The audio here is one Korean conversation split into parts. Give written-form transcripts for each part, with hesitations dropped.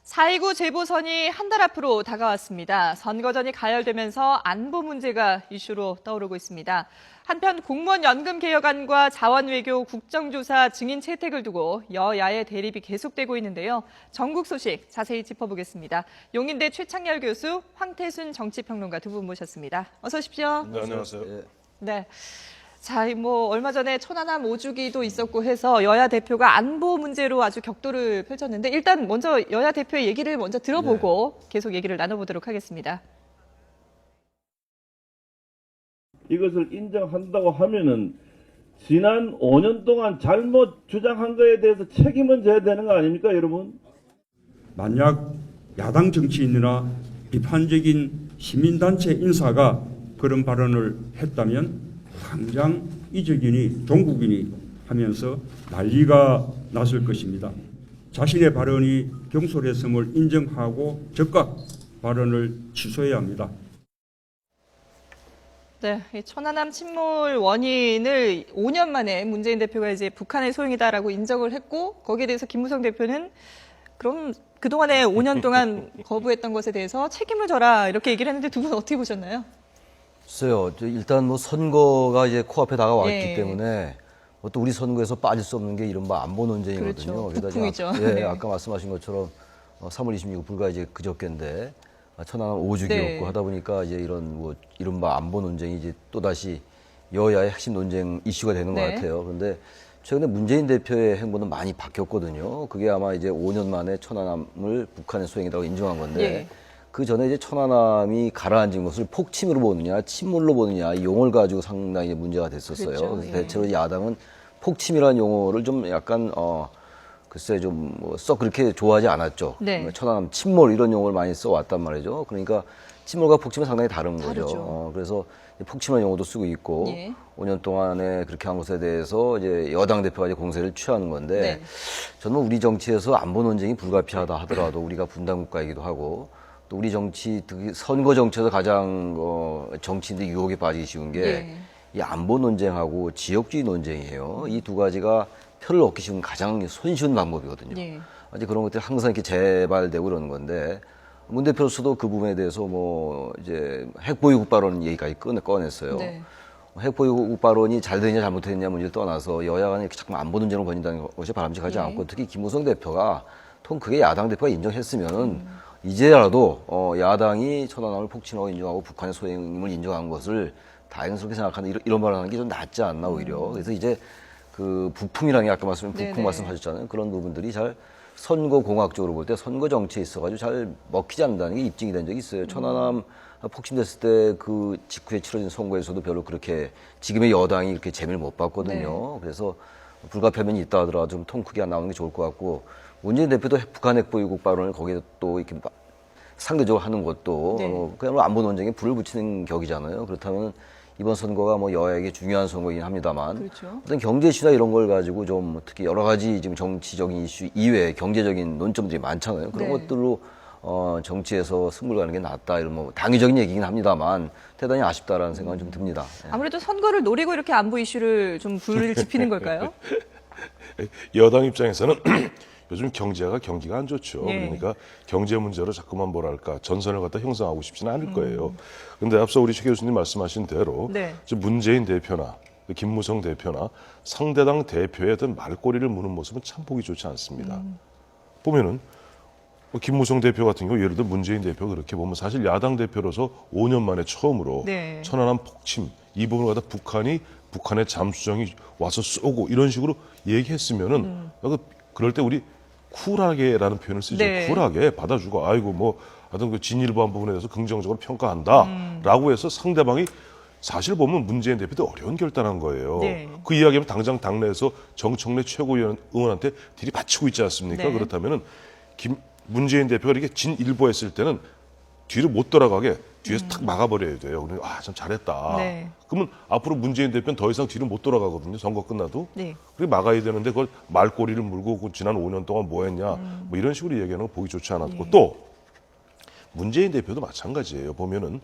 4.19 재보선이 한 달 앞으로 다가왔습니다. 선거전이 가열되면서 안보 문제가 이슈로 떠오르고 있습니다. 한편 공무원 연금 개혁안과 자원외교 국정조사 증인 채택을 두고 여야의 대립이 계속되고 있는데요. 전국 소식 자세히 짚어보겠습니다. 용인대 최창열 교수, 황태순 정치평론가 두 분 모셨습니다. 어서 오십시오. 네, 안녕하세요. 네. 자, 얼마 전에 천안함 5주기도 있었고 해서 여야 대표가 안보 문제로 아주 격돌을 펼쳤는데 일단 먼저 여야 대표의 얘기를 먼저 들어보고 계속 얘기를 나눠보도록 하겠습니다. 이것을 인정한다고 하면은 지난 5년 동안 잘못 주장한 거에 대해서 책임은 져야 되는 거 아닙니까, 여러분? 만약 야당 정치인이나 비판적인 시민단체 인사가 그런 발언을 했다면 당장 이적이니 종국이니 하면서 난리가 났을 것입니다. 자신의 발언이 경솔했음을 인정하고 즉각 발언을 취소해야 합니다. 네, 이 천안함 침몰 원인을 5년 만에 문재인 대표가 이제 북한의 소행이다라고 인정을 했고 거기에 대해서 김무성 대표는 그럼 그동안에 5년 동안 거부했던 것에 대해서 책임을 져라 이렇게 얘기를 했는데 두 분 어떻게 보셨나요? 글쎄요. 일단 선거가 이제 코앞에 다가왔기 예. 때문에 또 우리 선거에서 빠질 수 없는 게 이른바 안보 논쟁이거든요. 그렇죠. 북풍이죠. 예, 네. 아까 말씀하신 것처럼 3월 26일 불과 이제 그저께인데 천안함 5주기였고 네. 하다 보니까 이제 이런 이른바 안보 논쟁이 이제 또 다시 여야의 핵심 논쟁 이슈가 되는 것 네. 같아요. 그런데 최근에 문재인 대표의 행보는 많이 바뀌었거든요. 그게 아마 이제 5년 만에 천안함을 북한의 소행이라고 인정한 건데 예. 그 전에 이제 천안함이 가라앉은 것을 폭침으로 보느냐, 침몰로 보느냐 이 용어를 가지고 상당히 문제가 됐었어요. 그렇죠. 그래서 예. 대체로 야당은 폭침이라는 용어를 좀 약간 글쎄 좀 썩 그렇게 좋아하지 않았죠. 네. 천안함 침몰 이런 용어를 많이 써왔단 말이죠. 그러니까 침몰과 폭침은 상당히 다른 다르죠. 거죠. 그래서 폭침이라는 용어도 쓰고 있고 예. 5년 동안에 그렇게 한 것에 대해서 이제 여당 대표가 이제 공세를 취하는 건데 네. 저는 우리 정치에서 안보 논쟁이 불가피하다 하더라도 우리가 분단 국가이기도 하고 또 우리 정치 특히 선거 정치에서 가장 정치인들이 유혹에 빠지기 쉬운 게 이 안보 논쟁하고 지역주의 논쟁이에요. 이 두 가지가 표를 얻기 쉬운 가장 손쉬운 방법이거든요. 예. 이제 그런 것들이 항상 이렇게 재발되고 그러는 건데 문 대표로서도 그 부분에 대해서 이제 핵보유국 발언 얘기까지 꺼냈어요. 네. 핵보유국 발언이 잘 되냐 잘못됐냐 문제를 떠나서 여야가 이렇게 자꾸 안보 논쟁으로 번진다는 것이 바람직하지 예. 않고 특히 김무성 대표가 통 그게 야당 대표가 인정했으면은 이제라도 야당이 천안함을 폭침하고 인정하고 북한의 소행임을 인정한 것을 다행스럽게 생각하는 이런 말을 하는 게 좀 낫지 않나 오히려. 그래서 이제 그 부풍이라는 게 아까 북풍 네네. 말씀하셨잖아요. 그런 부분들이 잘 선거 공학적으로 볼 때 선거 정치에 있어가지고 잘 먹히지 않는다는 게 입증이 된 적이 있어요. 천안함 폭침됐을 때 그 직후에 치러진 선거에서도 별로 그렇게 지금의 여당이 이렇게 재미를 못 봤거든요. 네. 그래서 불가피하면이 있다 하더라도 좀 통 크게 안 나오는 게 좋을 것 같고 문재인 대표도 북한 핵보유국 발언을 거기에 또 이렇게 상대적으로 하는 것도 네. 그야말로 안보 논쟁에 불을 붙이는 격이잖아요. 그렇다면 이번 선거가 여야에게 중요한 선거이긴 합니다만 그렇죠. 어떤 경제 이슈나 이런 걸 가지고 좀 특히 여러 가지 지금 정치적인 이슈 이외에 경제적인 논점들이 많잖아요. 그런 네. 것들로 정치에서 승부를 가는 게 낫다 이런 당위적인 얘기긴 합니다만 대단히 아쉽다라는 생각은 좀 듭니다. 예. 아무래도 선거를 노리고 이렇게 안보 이슈를 좀 불을 지피는 걸까요? 여당 입장에서는 요즘 경기가 안 좋죠. 예. 그러니까 경제 문제로 자꾸만 전선을 갖다 형성하고 싶지는 않을 거예요. 그런데 앞서 우리 최 교수님 말씀하신 대로 네. 지금 문재인 대표나 김무성 대표나 상대당 대표의 어떤 말꼬리를 무는 모습은 참 보기 좋지 않습니다. 보면은 김무성 대표 같은 경우 예를 들어 문재인 대표 그렇게 보면 사실 야당 대표로서 5년 만에 처음으로 네. 천안함 폭침 이 부분을 갖다 북한의 잠수정이 와서 쏘고 이런 식으로 얘기했으면은 그럴 때 우리 쿨하게라는 표현을 쓰죠. 네. 쿨하게 받아주고 아이고 하여튼 그 진일보한 부분에 대해서 긍정적으로 평가한다라고 해서 상대방이 사실 보면 문재인 대표도 어려운 결단한 거예요. 네. 그 이야기는 당장 당내에서 정청래 최고위원한테 들이받치고 있지 않습니까? 네. 그렇다면은 문재인 대표가 이렇게 진일보했을 때는 뒤로 못 돌아가게 뒤에서 탁 막아버려야 돼요. 그러니까 참 잘했다. 네. 그러면 앞으로 문재인 대표는 더 이상 뒤로 못 돌아가거든요. 선거 끝나도. 네. 그게 막아야 되는데 그걸 말꼬리를 물고 지난 5년 동안 뭐 했냐. 이런 식으로 얘기하는 거 보기 좋지 않았고 또 문재인 대표도 마찬가지예요. 보면은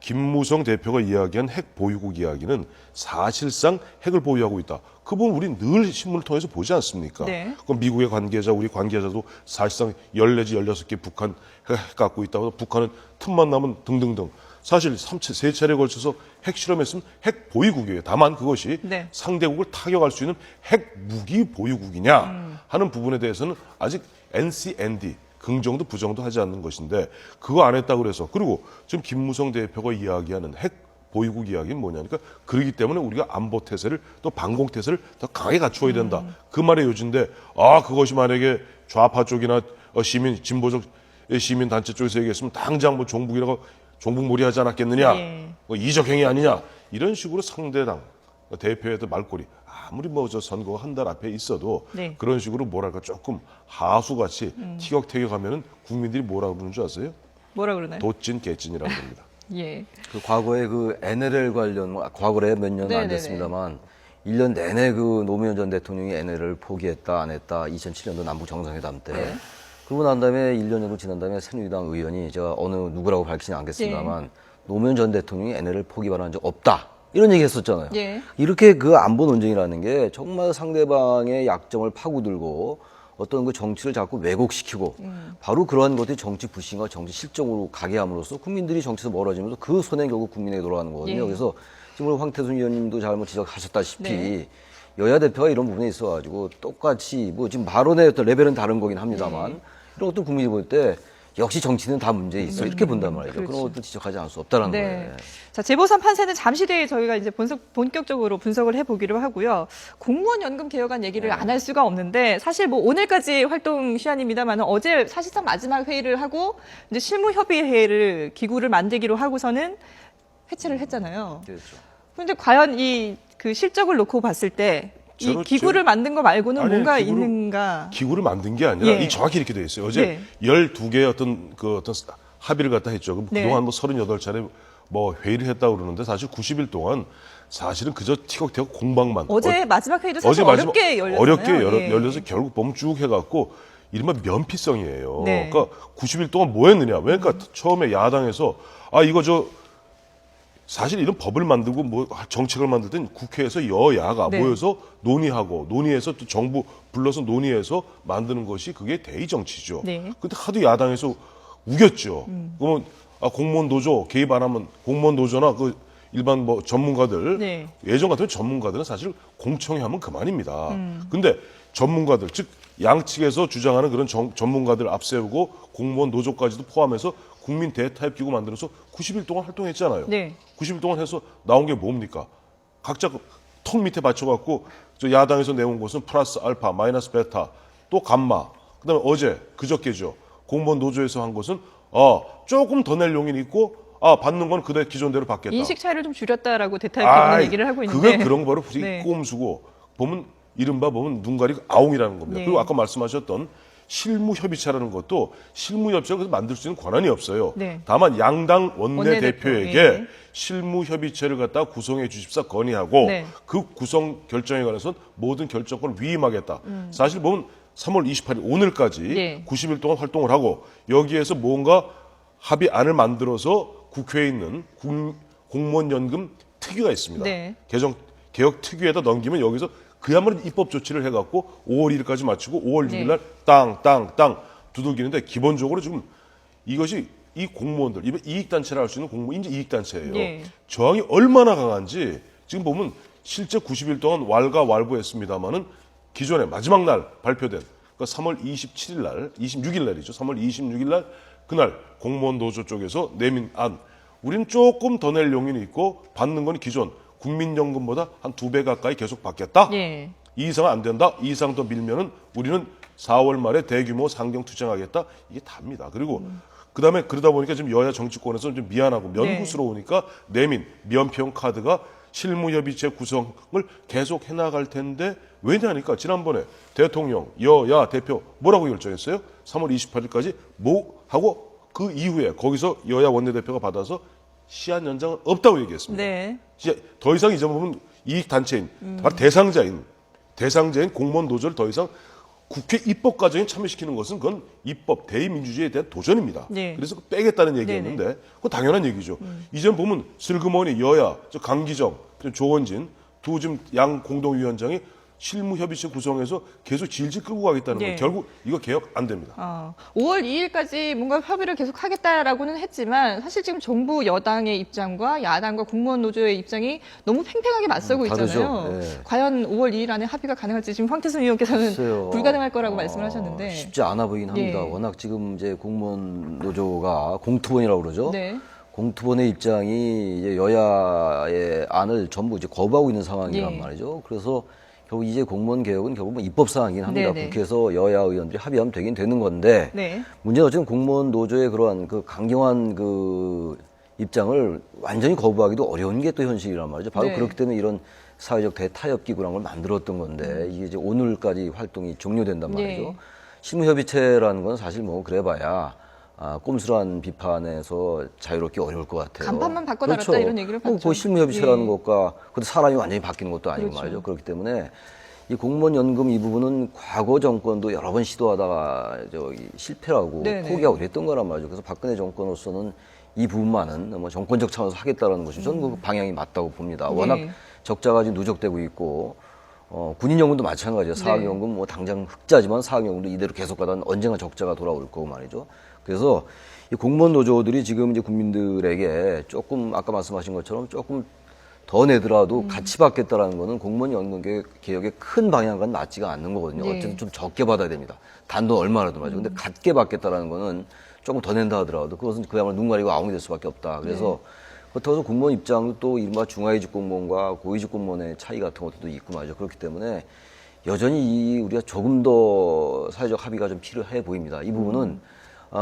김무성 대표가 이야기한 핵 보유국 이야기는 사실상 핵을 보유하고 있다. 그 부분 우리 늘 신문을 통해서 보지 않습니까? 네. 그럼 미국의 관계자, 우리 관계자도 사실상 14지 16개 북한 핵 갖고 있다고, 북한은 틈만 나면 등등등. 사실 세 차례에 걸쳐서 핵 실험했으면 핵 보유국이에요. 다만 그것이 네. 상대국을 타격할 수 있는 핵 무기 보유국이냐 하는 부분에 대해서는 아직 NCND 긍정도 부정도 하지 않는 것인데, 그거 안 했다고 그래서. 그리고 지금 김무성 대표가 이야기하는 핵 보유국 이야기는 뭐냐니까, 그러기 때문에 우리가 안보 태세를 또 방공 태세를 더 강하게 갖추어야 된다. 그 말의 요지인데, 그것이 만약에 좌파 쪽이나 시민 진보적 시민 단체 쪽에서 얘기했으면 당장 뭐 종북이라고 종북몰이 하지 않았겠느냐, 예. 뭐 이적 행위 아니냐, 이런 식으로 상대당 대표의 말꼬리, 아무리 뭐 저 선거가 한 달 앞에 있어도 네. 그런 식으로 뭐랄까 조금 하수같이 티격태격하면은 국민들이 뭐라 그러는 줄 아세요? 뭐라 그러나요? 도찐 개찐이라고 합니다. 예. 그 과거에 그 NLL 관련, 과거에 몇 년 안 네네네. 됐습니다만 1년 내내 그 노무현 전 대통령이 NLL을 포기했다 안 했다 2007년도 남북 정상회담 때. 네. 그러고 난 다음에 1년 정도 지난 다음에 새누리당 의원이, 제가 어느 누구라고 밝히진 않겠습니다만 노무현 전 대통령이 NLL을 포기 발언한 적 없다, 이런 얘기 했었잖아요. 예. 이렇게 그 안보 논쟁이라는 게 정말 상대방의 약점을 파고들고 어떤 그 정치를 자꾸 왜곡시키고 바로 그러한 것들이 정치 불신과 정치 실정으로 가게 함으로써 국민들이 정치에서 멀어지면서 그 손해 결국 국민에게 돌아가는 거거든요. 예. 그래서 지금 우리 황태순 의원님도 잘못 지적하셨다시피 네. 여야 대표가 이런 부분에 있어가지고 똑같이 뭐 지금 발언의 어떤 레벨은 다른 거긴 합니다만 이런 것도 국민이 볼 때 역시 정치는 다 문제 있어, 이렇게 본단 말이죠. 그렇죠. 그런 것도 지적하지 않을 수 없다는 네. 거예요. 자, 재보선 판세는 잠시 뒤에 저희가 이제 본격적으로 분석을 해보기로 하고요. 공무원 연금 개혁안 얘기를 안 할 수가 없는데, 사실 뭐 오늘까지 활동 시한입니다만 어제 사실상 마지막 회의를 하고 이제 실무협의회를 기구를 만들기로 하고서는 해체를 했잖아요. 그렇죠. 그런데 과연 이 그 실적을 놓고 봤을 때 이 저는 기구를 만든 거 말고는 아니, 뭔가 기구를- 있는가? 기구를 만든 게 아니라 예. 이 정확히 이렇게 돼 있어요. 어제 네. 12개의 어떤 합의를 갖다 했죠. 그럼 네. 그동안 뭐 38차례 뭐 회의를 했다고 그러는데, 사실 90일 동안 사실은 그저 티격태격 공방만. 어제 마지막 회의도 사실 마지막 어렵게 열렸잖아요. 어렵게 예. 열려서 결국 보면 쭉 해갖고 이른바 면피성이에요. 네. 그러니까 90일 동안 뭐 했느냐. 그러니까 처음에 야당에서 이거 사실 이런 법을 만들고 뭐 정책을 만들 땐 국회에서 여야가 네. 모여서 논의하고, 논의해서 또 정부 불러서 논의해서 만드는 것이 그게 대의 정치죠. 네. 근데 하도 야당에서 우겼죠. 그러면 공무원 노조 개입 안 하면, 공무원 노조나 그 일반 뭐 전문가들, 네. 예전 같으면 전문가들은 사실 공청회 하면 그만입니다. 근데 전문가들, 즉 양측에서 주장하는 그런 전문가들 앞세우고 공무원 노조까지도 포함해서 국민 대타협 기구 만들어서 90일 동안 활동했잖아요. 네. 90일 동안 해서 나온 게 뭡니까? 각자 턱 밑에 받쳐갖고 저 야당에서 내온 것은 플러스 알파, 마이너스 베타, 또 감마. 그다음에 어제 그저께죠. 공무원 노조에서 한 것은 조금 더 낼 용인 있고 받는 건 그대 기존대로 받겠다. 인식 차이를 좀 줄였다라고 대타협기구는 얘기를 하고 있는데. 그게 그런 거를 네. 꼼수고 보면 이른바 보면 눈 가리고 아웅이라는 겁니다. 네. 그리고 아까 말씀하셨던 실무협의체라는 것도 실무협의체가 만들 수 있는 권한이 없어요. 네. 다만 양당 원내대표에게 예. 실무협의체를 갖다 구성해 주십사 건의하고 네. 그 구성 결정에 관해서는 모든 결정권을 위임하겠다. 사실 보면 3월 28일 오늘까지 네. 90일 동안 활동을 하고 여기에서 뭔가 합의안을 만들어서 국회에 있는 공무원연금 특위가 있습니다. 네. 개혁 특위에다 넘기면 여기서 그야말로 입법 조치를 해갖고 5월 1일까지 마치고 5월 네. 6일 날 땅 두들기는데, 기본적으로 지금 이것이 이 공무원들, 이익단체라 할 수 있는 공무원 이익단체예요. 네. 저항이 얼마나 강한지 지금 보면 실제 90일 동안 왈가왈부했습니다마는 기존에 마지막 날 발표된, 그러니까 3월 27일 날, 26일 날이죠. 3월 26일 날 그날 공무원 노조 쪽에서 내민 안, 우리는 조금 더 낼 용인이 있고 받는 건 기존 국민연금보다 한 2배 가까이 계속 받겠다. 예. 이 이상은 안 된다. 이 이상 더 밀면은 우리는 4월 말에 대규모 상경 투쟁하겠다. 이게 답니다. 그리고 그다음에 그러다 보니까 지금 여야 정치권에서 좀 미안하고 면후스러우니까 내민 면피용 카드가 실무협의체 구성을 계속 해나갈 텐데, 왜냐니까 지난번에 대통령, 여야 대표 뭐라고 결정했어요? 3월 28일까지 뭐 하고 그 이후에 거기서 여야 원내대표가 받아서 시한 연장은 없다고 얘기했습니다. 네. 이제 더 이상 이제 보면 이익단체인 바로 대상자인 공무원 노조를 더 이상 국회 입법 과정에 참여시키는 것은 그건 입법 대의민주주의에 대한 도전입니다. 네. 그래서 빼겠다는 얘기였는데 그건 당연한 얘기죠. 이전 보면 슬그머니 여야, 강기정, 조원진 두 지금 양 공동위원장이 실무협의체 구성해서 계속 질질 끌고 가겠다는 네. 거예요. 결국 이거 개혁 안 됩니다. 5월 2일까지 뭔가 협의를 계속 하겠다라고는 했지만 사실 지금 정부 여당의 입장과 야당과 공무원 노조의 입장이 너무 팽팽하게 맞서고 다르죠. 있잖아요. 네. 과연 5월 2일 안에 합의가 가능할지 지금 황태순 의원께서는 글쎄요. 불가능할 거라고 말씀을 하셨는데. 쉽지 않아 보이긴 합니다. 예. 워낙 지금 이제 공무원 노조가 공투본이라고 그러죠. 네. 공투본의 입장이 이제 여야의 안을 전부 이제 거부하고 있는 상황이란 예. 말이죠. 그래서 결국 이제 공무원 개혁은 결국 뭐 입법 사항이긴 합니다. 네네. 국회에서 여야 의원들이 합의하면 되긴 되는 건데 네. 문제는 어쨌든 공무원 노조의 그러한 그 강경한 그 입장을 완전히 거부하기도 어려운 게 또 현실이란 말이죠. 바로 네. 그렇기 때문에 이런 사회적 대타협 기구라는 걸 만들었던 건데 이게 이제 오늘까지 활동이 종료된단 말이죠. 네. 실무협의체라는 건 사실 뭐 그래봐야 꼼수란 비판에서 자유롭기 어려울 것 같아요. 간판만 바꿔달았다 이런 얘기를 봤죠. 그 실무협의체라는 예. 것과 그것도 사람이 완전히 바뀌는 것도 아니고 그렇죠. 말이죠. 그렇기 때문에 이 공무원 연금 이 부분은 과거 정권도 여러 번 시도하다가 실패하고 네네. 포기하고 그랬던 거란 말이죠. 그래서 박근혜 정권으로서는 이 부분만은 뭐 정권적 차원에서 하겠다라는 것이 저는 그 방향이 맞다고 봅니다. 워낙 네. 적자가 지금 누적되고 있고 군인연금도 마찬가지예요. 사학연금 뭐 당장 흑자지만 사학연금도 이대로 계속 가다 언젠가 적자가 돌아올 거고 말이죠. 그래서 이 공무원 노조들이 지금 이제 국민들에게 조금 아까 말씀하신 것처럼 조금 더 내더라도 같이 받겠다라는 거는 공무원 연금 개혁의 큰 방향과는 맞지가 않는 거거든요. 네. 어쨌든 좀 적게 받아야 됩니다. 단돈 얼마라도 말이죠. 근데 같게 받겠다라는 거는 조금 더 낸다 하더라도 그것은 그야말로 눈 가리고 아웅이 될 수밖에 없다. 그래서 그렇다고 공무원 입장도 또 이른바 중하위직 공무원과 고위직 공무원의 차이 같은 것도 있고 말이죠. 그렇기 때문에 여전히 우리가 조금 더 사회적 합의가 좀 필요해 보입니다. 이 부분은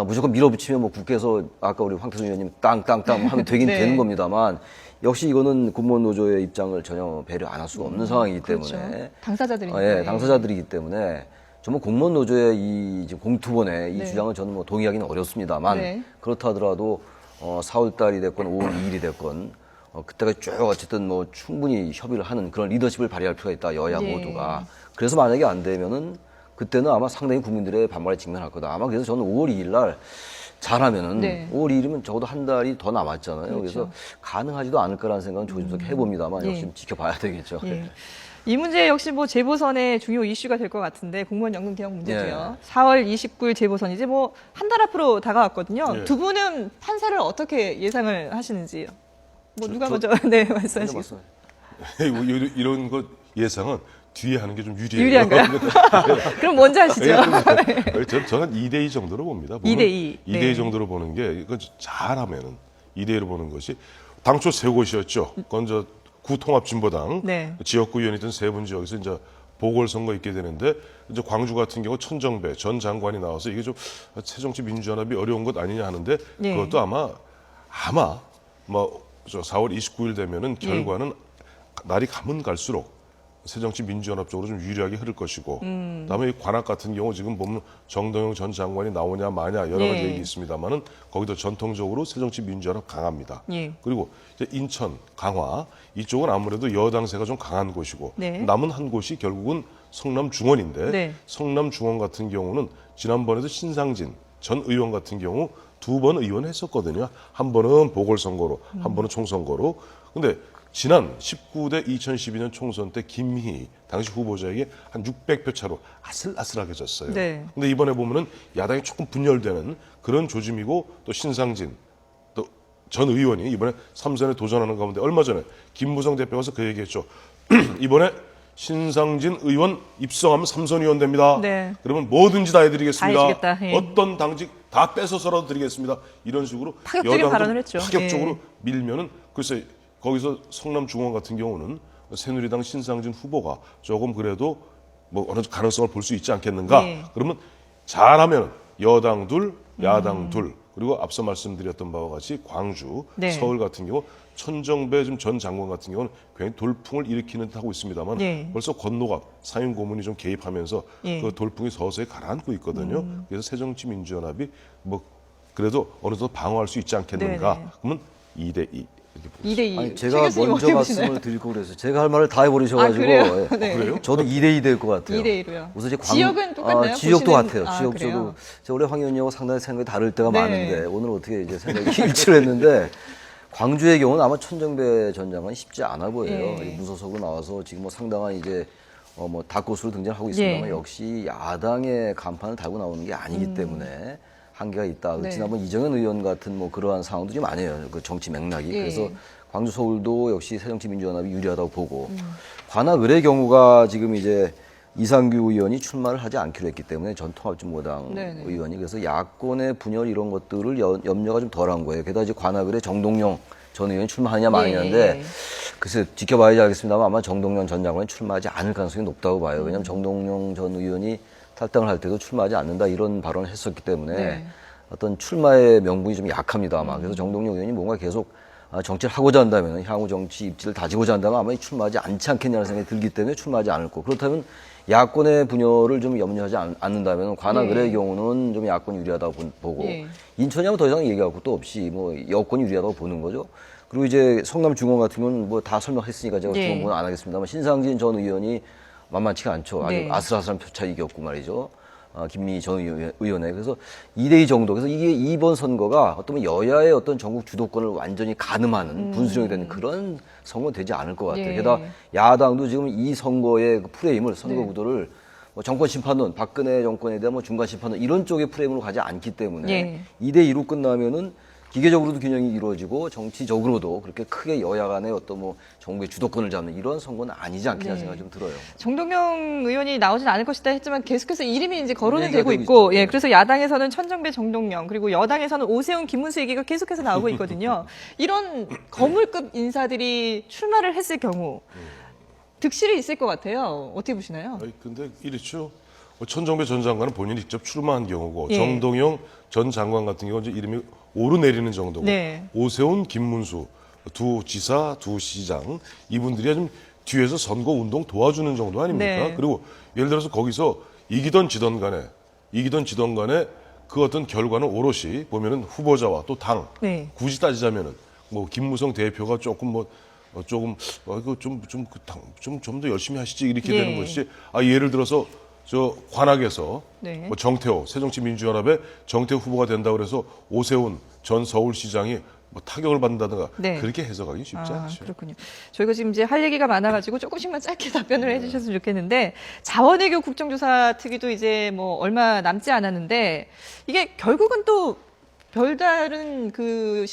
무조건 밀어붙이면 뭐 국회에서 아까 우리 황태순 의원님 땅땅땅 하면 되긴 네. 되는 겁니다만 역시 이거는 공무원 노조의 입장을 전혀 배려 안 할 수가 없는 상황이기 그렇죠. 때문에 당사자들이니까. 예, 당사자들이기 때문에 정말 공무원 노조의 이 지금 공투본의 이 네. 주장을 저는 뭐 동의하기는 어렵습니다만 네. 그렇다 하더라도 4월 달이 됐건 5월 2일이 됐건 그때가 쭉 어쨌든 뭐 충분히 협의를 하는 그런 리더십을 발휘할 필요가 있다 여야 예. 모두가. 그래서 만약에 안 되면은 그때는 아마 상당히 국민들의 반발에 직면할 거다. 아마 그래서 저는 5월 2일 날 잘하면은 네. 5월 2일이면 적어도 한 달이 더 남았잖아요. 그렇죠. 그래서 가능하지도 않을 거라는 생각은 조심스럽게 해봅니다만 역시 예. 좀 지켜봐야 되겠죠. 예. 이 문제 역시 뭐 재보선의 중요 이슈가 될 것 같은데 공무원 연금 개혁 문제도요. 예. 4월 29일 재보선 이제 뭐 한 달 앞으로 다가왔거든요. 예. 두 분은 판세를 어떻게 예상을 하시는지요? 뭐 누가 먼저 네 말씀하시겠어요? 이런 것 예상은 뒤에 하는 게 좀 유리해요. 유리한가요? 그럼 먼저 하시죠. 저는 2대2 정도로 봅니다. 2대2. 2대2 네. 정도로 보는 게 이거 잘하면은 2대2로 보는 것이 당초 세 곳이었죠. 그건 구통합진보당 네. 지역구 의원이던 세 분 지역에서 이제 보궐선거 있게 되는데 이제 광주 같은 경우 천정배 전 장관이 나와서 이게 좀 새정치민주연합이 어려운 것 아니냐 하는데 네. 그것도 아마 뭐 4월 29일 되면은 결과는 날이 가면 갈수록 새정치민주연합 쪽으로 좀 유리하게 흐를 것이고 그다음에 이 관악 같은 경우 지금 보면 정동영 전 장관이 나오냐 마냐 여러 가지 네. 얘기 있습니다만은 거기도 전통적으로 새정치민주연합 강합니다. 예. 그리고 이제 인천, 강화 이쪽은 아무래도 여당세가 좀 강한 곳이고 네. 남은 한 곳이 결국은 성남 중원인데 네. 성남 중원 같은 경우는 지난번에도 신상진 전 의원 같은 경우 2번 의원했었거든요. 한 번은 보궐선거로, 한 번은 총선거로. 근데 지난 19대 2012년 총선 때 김희 당시 후보자에게 한 600표 차로 아슬아슬하게 졌어요. 네. 근데 이번에 보면은 야당이 조금 분열되는 그런 조짐이고 또 신상진 또 전 의원이 이번에 3선에 도전하는 가운데 얼마 전에 김무성 대표가 와서 그 얘기했죠. 이번에 신상진 의원 입성하면 3선 의원 됩니다. 네. 그러면 뭐든지 다 해드리겠습니다. 다 해주겠다. 예. 어떤 당직 다 뺏어서라도 드리겠습니다. 이런 식으로 파격적인 여당도 발언을 했죠. 파격적으로 예. 밀면은 글쎄 거기서 성남 중원 같은 경우는 새누리당 신상진 후보가 조금 그래도 뭐 어느 가능성을 볼 수 있지 않겠는가? 네. 그러면 잘하면 여당 둘, 야당 둘, 그리고 앞서 말씀드렸던 바와 같이 광주, 네. 서울 같은 경우 천정배 전 장관 같은 경우는 굉장히 돌풍을 일으키는 듯 하고 있습니다만 네. 벌써 건노갑 상임 고문이 좀 개입하면서 예. 그 돌풍이 서서히 가라앉고 있거든요. 그래서 새정치민주연합이 뭐 그래도 어느 정도 방어할 수 있지 않겠는가? 네네. 그러면 2대2 이렇게 2대2. 아니, 제가 먼저 말씀을 드리고 그래서 제가 할 말을 다 해버리셔가지고 그래요? 예. 네. 그래요? 저도 2대2 될 것 같아요. 2대2로요. 우선 이제 지역은 똑같나요? 지역도 보시는- 같아요. 아, 지역 그래요? 저도 제가 원래 황 의원님하고 상당히 생각이 다를 때가 네. 많은데 오늘 어떻게 이제 생각이 일치를 했는데 광주의 경우는 아마 천정배 전 장관이 쉽지 않아 보여요. 예. 무소속으로 나와서 지금 뭐 상당한 이제 뭐 닭고수로 등장하고 있습니다만 예. 역시 야당의 간판을 달고 나오는 게 아니기 때문에 한계가 있다. 네. 지난번 이정현 의원 같은 뭐 그러한 상황들이 많아요. 그 정치 맥락이. 예. 그래서 광주 서울도 역시 새정치민주연합이 유리하다고 보고 관악 을의 경우가 지금 이제 이상규 의원이 출마를 하지 않기로 했기 때문에 전 통합진보당 네네. 의원이 그래서 야권의 분열 이런 것들을 염려가 좀 덜한 거예요. 게다가 이제 관악 을의 정동영 전 의원이 출마하느냐 마느냐인데 예. 글쎄 지켜봐야지 알겠습니다만 아마 정동영 전 장관이 출마하지 않을 가능성이 높다고 봐요. 왜냐하면 정동영 전 의원이 탈당을 할 때도 출마하지 않는다 이런 발언을 했었기 때문에 네. 어떤 출마의 명분이 좀 약합니다 아마. 그래서 정동영 의원이 뭔가 계속 정치를 하고자 한다면 향후 정치 입지를 다지고자 한다면 아마 출마하지 않지 않겠냐는 생각이 들기 때문에 출마하지 않을 거고 그렇다면 야권의 분열을 좀 염려하지 않는다면 관악 을의 예. 경우는 좀 야권 유리하다고 보고 예. 인천이 하면 더 이상 얘기할 것도 없이 뭐 여권이 유리하다고 보는 거죠. 그리고 이제 성남중원 같은 경우는 뭐 다 설명했으니까 제가 예. 중원부는 안 하겠습니다만 신상진 전 의원이 만만치가 않죠. 아주 네. 아슬아슬한 표차 이겼고 말이죠. 김민희 전 의원에 그래서 2대2 정도. 그래서 이게 이번 선거가 어떤 여야의 어떤 전국 주도권을 완전히 가늠하는 분수령이 되는 그런 선거 되지 않을 것 같아요. 예. 게다가 야당도 지금 이 선거의 그 프레임을 선거 네. 구도를 뭐 정권 심판론, 박근혜 정권에 대한 뭐 중간 심판론 이런 쪽의 프레임으로 가지 않기 때문에 예. 2대2로 끝나면은 기계적으로도 균형이 이루어지고 정치적으로도 그렇게 크게 여야 간의 어떤 뭐 정부의 주도권을 잡는 이런 선거는 아니지 않겠냐 네. 생각이 좀 들어요. 정동영 의원이 나오진 않을 것이다 했지만 계속해서 이름이 이제 거론이 얘기가 되고 되고 있고, 있죠. 예, 그래서 야당에서는 천정배, 정동영, 그리고 여당에서는 오세훈, 김문수 얘기가 계속해서 나오고 있거든요. 이런 거물급 인사들이 출마를 했을 경우 득실이 있을 것 같아요. 어떻게 보시나요? 아니, 근데 이렇죠. 천정배 전 장관은 본인이 직접 출마한 경우고 예. 정동영 전 장관 같은 경우는 이제 이름이 오르내리는 정도고 네. 오세훈, 김문수 두 지사, 두 시장 이분들이 좀 뒤에서 선거 운동 도와주는 정도 아닙니까? 네. 그리고 예를 들어서 거기서 이기던 지던 간에 그 어떤 결과는 오롯이 보면은 후보자와 또 당 네. 굳이 따지자면은 뭐 김무성 대표가 조금 좀 더 열심히 하시지 이렇게 예. 되는 것이 예를 들어서 저 관악에서 네. 뭐 정태호 새정치민주연합의 정태호 후보가 된다고 그래서 오세훈 전 서울시장이 뭐 타격을 받는다든가 네. 그렇게 해석하기 쉽지 아, 않죠. 그렇군요. 저희가 지금 이제 할 얘기가 많아가지고 조금씩만 짧게 답변을 해주셨으면 좋겠는데 자원외교 국정조사 특위도 이제 뭐 얼마 남지 않았는데 이게 결국은 또 별다른 그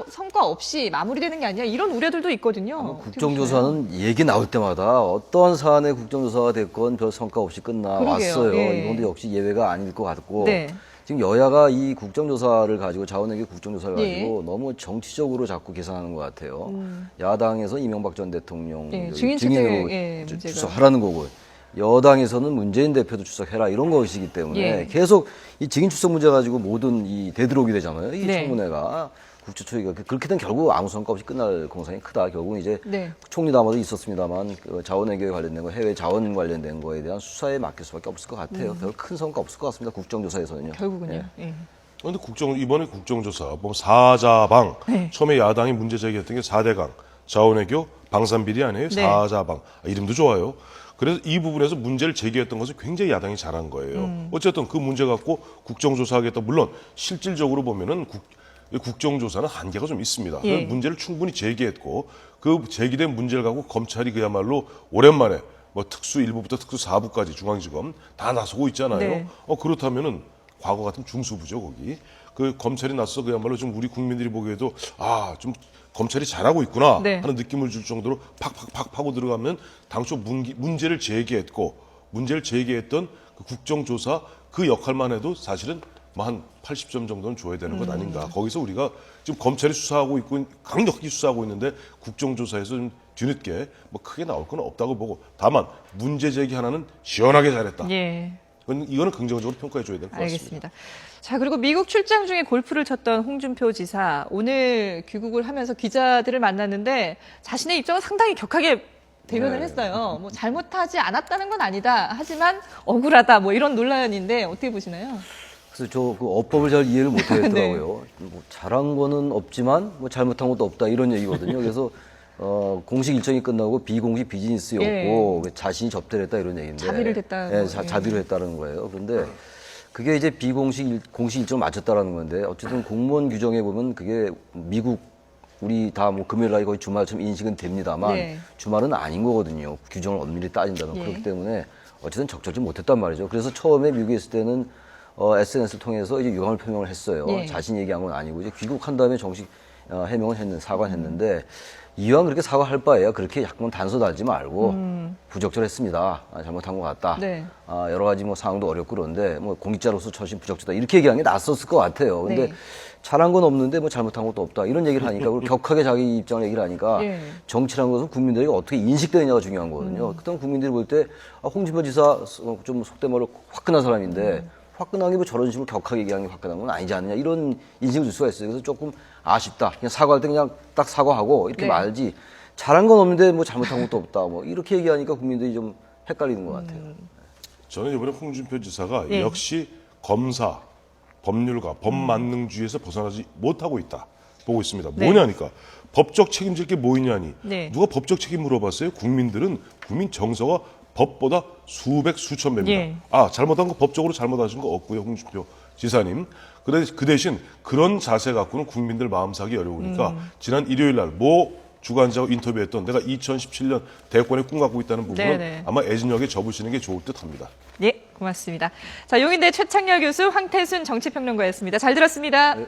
성과 없이 마무리되는 게 아니야 이런 우려들도 있거든요. 어떻게 보시나요? 국정조사는 얘기 나올 때마다 어떠한 사안의 국정조사가 됐건 별 성과 없이 끝나왔어요. 그러게요. 예. 이번도 역시 예외가 아닐 것 같고 네. 지금 여야가 이 국정조사를 가지고 자원외교 국정조사를 예. 가지고 너무 정치적으로 자꾸 계산하는 것 같아요. 야당에서 이명박 전 대통령 네, 여기 증인 증인으로 채택, 예, 문제가. 출석하라는 거고 여당에서는 문재인 대표도 출석해라 이런 것이기 때문에 예. 계속 이 증인 출석 문제 가지고 모든 이 되도록이 되잖아요. 이 네. 청문회가 국조초기가 그렇게 되면 결국 아무 성과 없이 끝날 공산이 크다. 결국은 이제 네. 총리담화도 있었습니다만 그 자원외교에 관련된 거, 해외 자원 관련된 거에 대한 수사에 맡길 수밖에 없을 것 같아요. 별 큰 성과 없을 것 같습니다. 국정조사에서는요. 결국은요. 예. 예. 그런데 이번에 국정조사 뭐 사자방 네. 처음에 야당이 문제 제기했던 게 4대강 자원외교 방산비리 아니에요? 네. 사자방 이름도 좋아요. 그래서 이 부분에서 문제를 제기했던 것은 굉장히 야당이 잘한 거예요. 어쨌든 그 문제 갖고 국정조사하겠다. 물론 실질적으로 보면은 국정조사는 한계가 좀 있습니다. 예. 그런 문제를 충분히 제기했고 그 제기된 문제를 갖고 검찰이 그야말로 오랜만에 뭐 특수 1부부터 특수 4부까지 중앙지검 다 나서고 있잖아요. 네. 그렇다면은 과거 같은 중수부죠 거기. 그 검찰이 나서서 그야말로 좀 우리 국민들이 보기에도 좀 검찰이 잘하고 있구나 네. 하는 느낌을 줄 정도로 팍팍팍 파고 들어가면 당초 문제를 제기했던 그 국정조사 그 역할만 해도 사실은 뭐 한 80점 정도는 줘야 되는 것 아닌가. 거기서 우리가 지금 검찰이 수사하고 있고 강력히 수사하고 있는데 국정조사에서 좀 뒤늦게 뭐 크게 나올 건 없다고 보고 다만 문제 제기 하나는 시원하게 잘했다. 예. 이거는 긍정적으로 평가해 줘야 될 것 같습니다. 알겠습니다. 자, 그리고 미국 출장 중에 골프를 쳤던 홍준표 지사 오늘 귀국을 하면서 기자들을 만났는데 자신의 입장을 상당히 격하게 대변을 네. 했어요. 뭐 잘못하지 않았다는 건 아니다. 하지만 억울하다. 뭐 이런 논란인데 어떻게 보시나요? 그래서 저 그 어법을 잘 이해를 못 하겠더라고요. 뭐 잘한 거는 없지만 뭐 잘못한 것도 없다 이런 얘기거든요. 그래서 공식 일정이 끝나고 비공식 비즈니스였고 예. 자신이 접대를 했다 이런 얘기인데 자비를 했다. 예, 자비를 했다는 거예요. 그런데 그게 이제 공식 일정을 맞췄다라는 건데 어쨌든 공무원 규정에 보면 그게 미국 우리 다 뭐 금요일 날이 거의 주말처럼 인식은 됩니다만 네. 주말은 아닌 거거든요. 규정을 엄밀히 따진다면 예. 그렇기 때문에 어쨌든 적절치 못했단 말이죠. 그래서 처음에 미국에 있을 때는 SNS를 통해서 이제 유감을 표명을 했어요. 예. 자신이 얘기한 건 아니고 이제 귀국한 다음에 정식 해명을 사과를 했는데 이왕 그렇게 사과할 바에야 그렇게 자꾸만 단서 달지 말고 부적절했습니다. 잘못한 것 같다. 네. 여러 가지 뭐 상황도 어렵고 그런데 뭐 공직자로서 처신 부적절하다 이렇게 얘기하는 게 낫었을 것 같아요. 근데 네. 잘한 건 없는데 뭐 잘못한 것도 없다 이런 얘기를 하니까 그리고 격하게 자기 입장을 얘기를 하니까 예. 정치라는 것은 국민들에게 어떻게 인식되느냐가 중요한 거거든요. 그때 홍준표 볼 때 홍준표 지사 좀 속된 말로 화끈한 사람인데 화끈한 게 뭐 저런 식으로 격하게 얘기하는 게 화끈한 건 아니지 않느냐 이런 인식을 줄 수가 있어요. 그래서 조금 아쉽다. 그냥 사과할 때 그냥 딱 사과하고 이렇게 네. 말지 잘한 건 없는데 뭐 잘못한 것도 없다. 뭐 이렇게 얘기하니까 국민들이 좀 헷갈리는 것 같아요. 저는 이번에 홍준표 지사가 예. 역시 검사, 법률가, 법만능주의에서 벗어나지 못하고 있다 보고 있습니다. 네. 뭐냐니까 법적 책임질 게 뭐 있냐니. 네. 누가 법적 책임 물어봤어요? 국민들은 국민 정서가 법보다 수백 수천 배입니다. 예. 잘못한 거 법적으로 잘못하신 거 없고요, 홍준표 지사님. 그 대신 그런 자세 갖고는 국민들 마음 사기 어려우니까 지난 일요일 날 주관자와 인터뷰했던 내가 2017년 대권의 꿈 갖고 있다는 부분은 네네. 아마 애진역에 접으시는 게 좋을 듯합니다. 예, 고맙습니다. 자, 용인대 최창렬 교수, 황태순 정치평론가였습니다. 잘 들었습니다. 네.